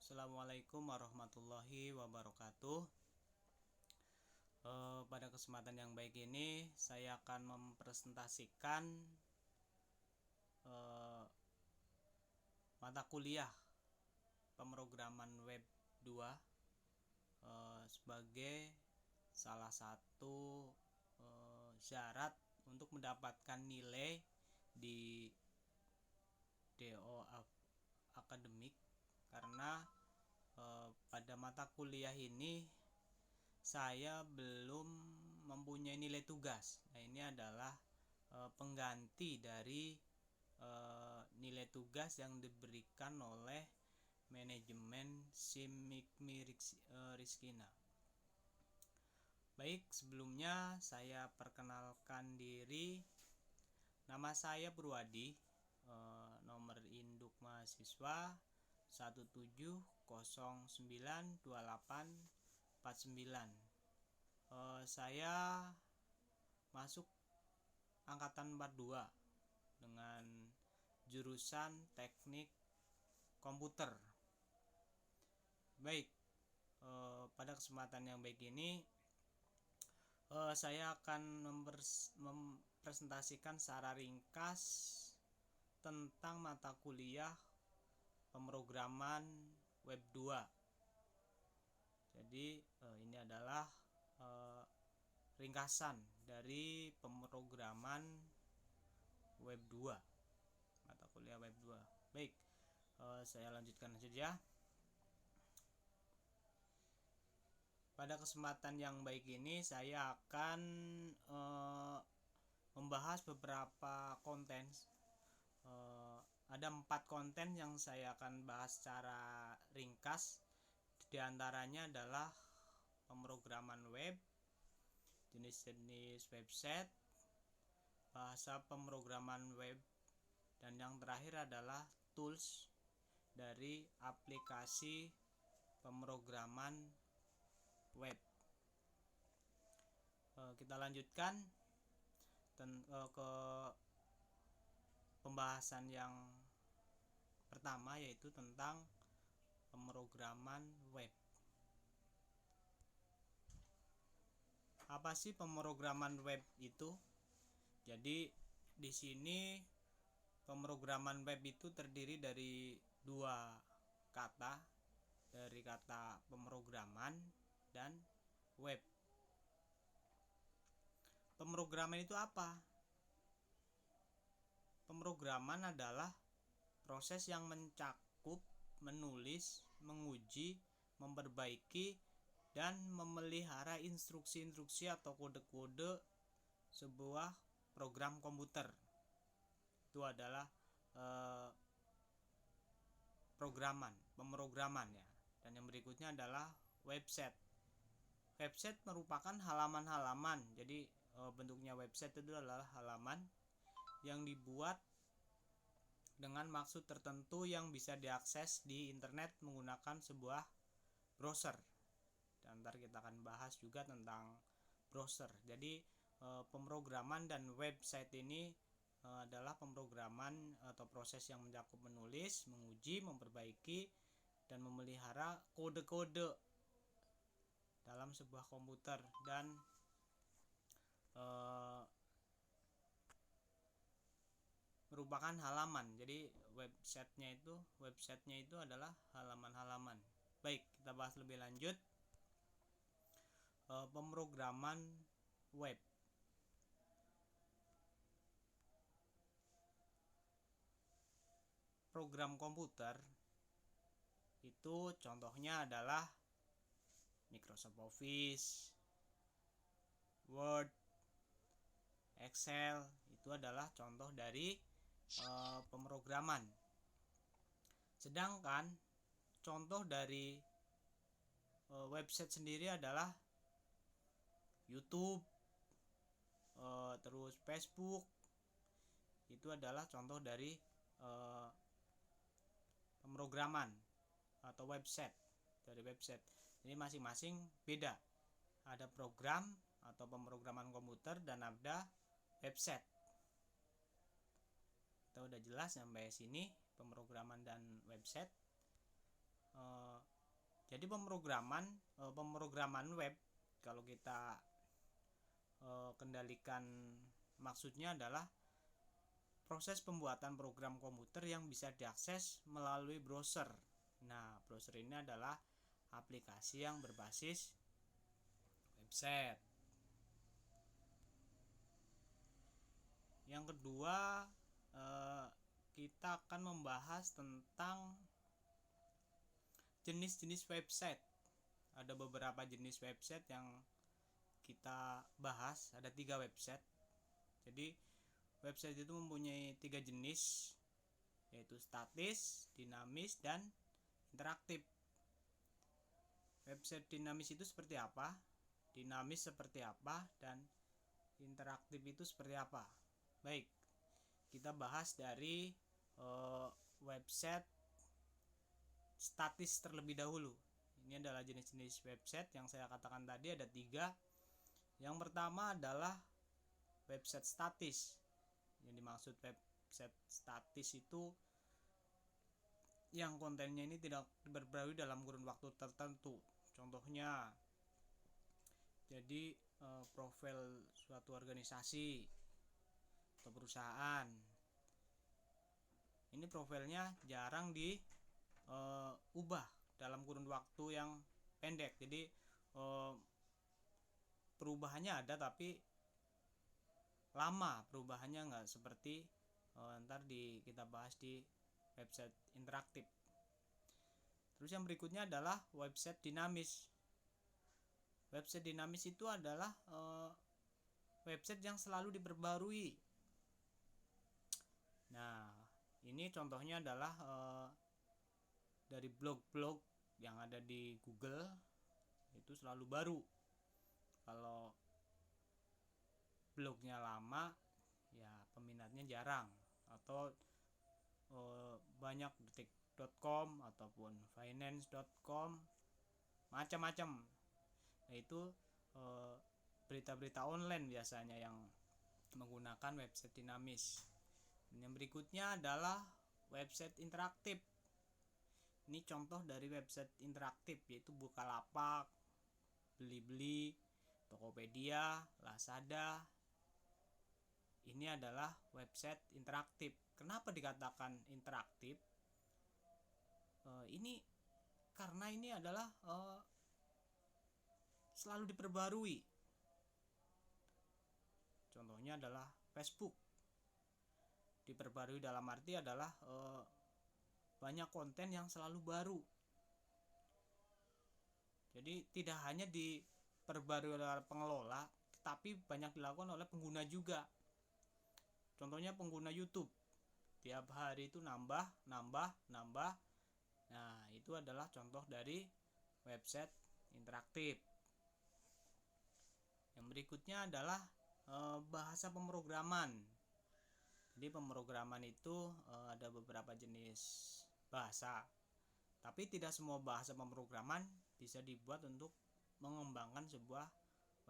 Assalamualaikum warahmatullahi wabarakatuh. Pada kesempatan yang baik ini saya akan mempresentasikan mata kuliah pemrograman web 2 sebagai salah satu syarat untuk mendapatkan nilai di DO akademik, karena pada mata kuliah ini saya belum mempunyai nilai tugas. Nah, ini adalah pengganti dari nilai tugas yang diberikan oleh manajemen SIM MIKMI Rizkina. Baik, sebelumnya saya perkenalkan diri. Nama saya Purwadi, nomor induk mahasiswa 17092849. Saya masuk angkatan 42 dengan jurusan teknik komputer. Baik, pada kesempatan yang baik ini saya akan mempresentasikan secara ringkas tentang mata kuliah pemrograman web 2. Jadi ini adalah ringkasan dari pemrograman web 2, mata kuliah web 2. Baik, saya lanjutkan saja. Pada kesempatan yang baik ini saya akan membahas beberapa konten. Ada 4 konten yang saya akan bahas secara ringkas. Di antaranya adalah pemrograman web, jenis-jenis website, bahasa pemrograman web, dan yang terakhir adalah tools dari aplikasi pemrograman web. Kita lanjutkan ke pembahasan yang pertama, yaitu tentang pemrograman web. Apa sih pemrograman web itu? Jadi di sini pemrograman web itu terdiri dari 2 kata, dari kata pemrograman dan web. Pemrograman itu apa? Pemrograman adalah proses yang mencakup menulis, menguji, memperbaiki, dan memelihara instruksi-instruksi atau kode-kode sebuah program komputer. Itu adalah pemrograman ya. Dan yang berikutnya adalah website. Website merupakan halaman-halaman. Jadi bentuknya website itu adalah halaman yang dibuat dengan maksud tertentu yang bisa diakses di internet menggunakan sebuah browser. Dan ntar kita akan bahas juga tentang browser. Jadi pemrograman dan website ini adalah pemrograman atau proses yang mencakup menulis, menguji, memperbaiki, dan memelihara kode-kode dalam sebuah komputer. Dan merupakan halaman. Jadi websitenya itu adalah halaman-halaman. Baik, kita bahas lebih lanjut pemrograman web. Program komputer itu contohnya adalah Microsoft Office, Word, Excel. Itu adalah contoh dari pemrograman. Sedangkan contoh dari website sendiri adalah YouTube, terus Facebook. Itu adalah contoh dari pemrograman atau website. Jadi masing-masing beda. Ada program atau pemrograman komputer dan ada website. Kita udah jelas sampai sini pemrograman dan website. Jadi pemrograman web, kalau kita kendalikan, maksudnya adalah proses pembuatan program komputer yang bisa diakses melalui browser. Nah, browser ini adalah aplikasi yang berbasis website. Yang kedua, kita akan membahas tentang jenis-jenis website. Ada beberapa jenis website yang kita bahas, ada 3 website. Jadi website itu mempunyai 3 jenis, yaitu statis, dinamis, dan interaktif. Website dinamis itu seperti apa, dinamis seperti apa, dan interaktif itu seperti apa. Baik, kita bahas dari website statis terlebih dahulu. Ini adalah jenis-jenis website yang saya katakan tadi, ada 3. Yang pertama adalah website statis. Yang dimaksud website statis itu yang kontennya ini tidak berbarui dalam kurun waktu tertentu. Contohnya, jadi profil suatu organisasi atau perusahaan, ini profilnya jarang diubah dalam kurun waktu yang pendek. Jadi perubahannya ada, tapi lama perubahannya, nggak seperti ntar kita bahas di website interaktif. Terus yang berikutnya adalah website dinamis. Website dinamis itu adalah website yang selalu diperbarui. Nah, ini contohnya adalah dari blog-blog yang ada di Google, itu selalu baru. Kalau blognya lama, ya peminatnya jarang, atau banyak detik.com ataupun finance.com, macam-macam. Nah, itu berita-berita online biasanya yang menggunakan website dinamis. Dan yang berikutnya adalah website interaktif. Ini contoh dari website interaktif, yaitu Bukalapak, Blibli, Tokopedia, Lazada. Ini adalah website interaktif. Kenapa dikatakan interaktif? Ini karena ini adalah selalu diperbarui. Contohnya adalah Facebook. Diperbarui dalam arti adalah banyak konten yang selalu baru. Jadi tidak hanya diperbarui oleh pengelola, tapi banyak dilakukan oleh pengguna juga. Contohnya pengguna YouTube, tiap hari itu nambah. Nah, itu adalah contoh dari website interaktif. Yang berikutnya adalah bahasa pemrograman. Jadi pemrograman itu ada beberapa jenis bahasa, tapi tidak semua bahasa pemrograman bisa dibuat untuk mengembangkan sebuah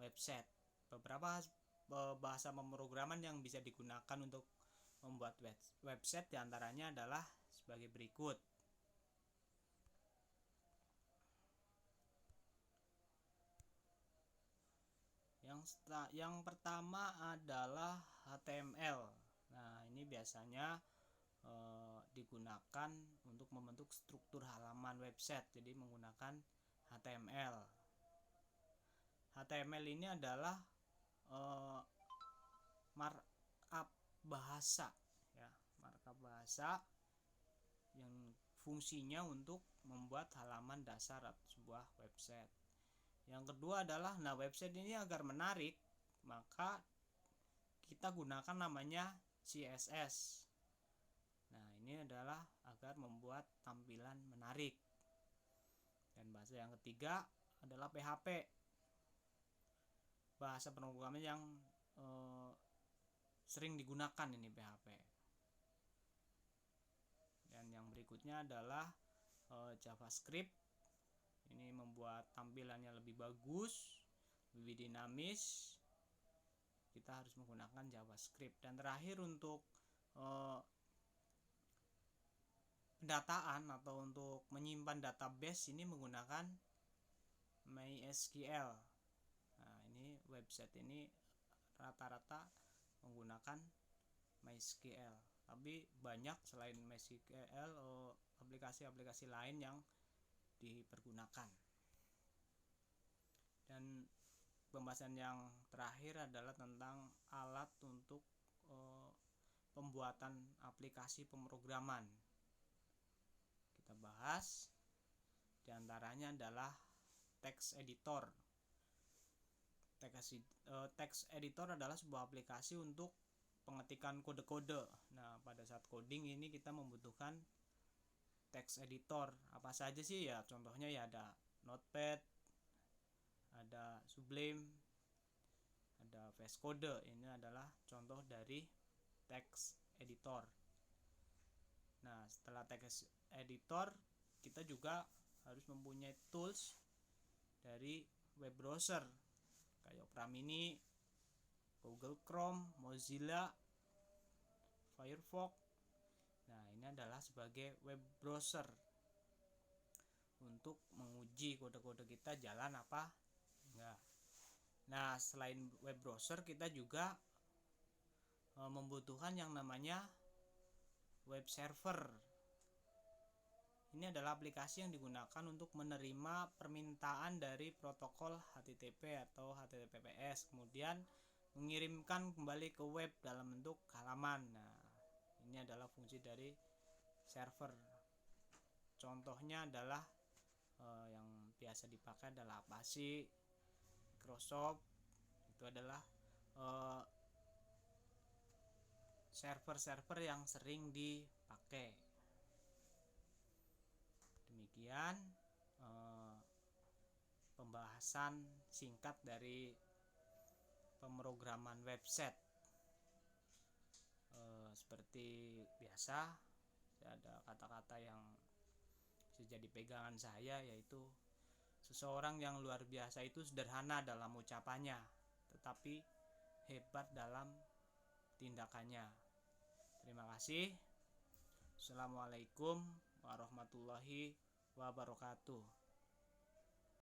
website. Beberapa bahasa pemrograman yang bisa digunakan untuk membuat website diantaranya adalah sebagai berikut. Yang pertama adalah HTML. Nah, ini biasanya digunakan untuk membentuk struktur halaman website, jadi menggunakan HTML. HTML ini adalah markup bahasa, ya, markup bahasa yang fungsinya untuk membuat halaman dasar sebuah website. Yang kedua adalah, website ini agar menarik, maka kita gunakan namanya CSS. Nah, ini adalah agar membuat tampilan menarik. Dan bahasa yang ketiga adalah PHP. Bahasa pemrograman yang sering digunakan ini PHP. Dan yang berikutnya adalah JavaScript. Ini membuat tampilannya lebih bagus, lebih dinamis. Kita harus menggunakan JavaScript. Dan terakhir untuk pendataan atau untuk menyimpan database ini menggunakan MySQL. Nah, ini website ini rata-rata menggunakan MySQL. Tapi banyak selain MySQL aplikasi-aplikasi lain yang dipergunakan. Dan pembahasan yang terakhir adalah tentang alat untuk pembuatan aplikasi pemrograman. Kita bahas diantaranya adalah text editor. Text editor adalah sebuah aplikasi untuk pengetikan kode-kode. Nah, pada saat coding ini kita membutuhkan text editor. Apa saja sih ya? Contohnya ya ada Notepad, ada Sublime, ada VS Code. Ini adalah contoh dari text editor. Nah, setelah text editor, kita juga harus mempunyai tools dari web browser kayak Opera Mini, Google Chrome, Mozilla, Firefox. Nah, ini adalah sebagai web browser untuk menguji kode-kode kita jalan apa enggak. Nah, selain web browser kita juga membutuhkan yang namanya web server. Ini adalah aplikasi yang digunakan untuk menerima permintaan dari protokol HTTP atau HTTPS, kemudian mengirimkan kembali ke web dalam bentuk halaman. Nah, ini adalah fungsi dari server. Contohnya adalah yang biasa dipakai adalah apa sih? Microsoft. Itu adalah server-server yang sering dipakai. Demikian pembahasan singkat dari pemrograman website. Seperti biasa, ada kata-kata yang bisa jadi pegangan saya, yaitu seseorang yang luar biasa itu sederhana dalam ucapannya, tetapi hebat dalam tindakannya. Terima kasih. Assalamualaikum warahmatullahi wabarakatuh.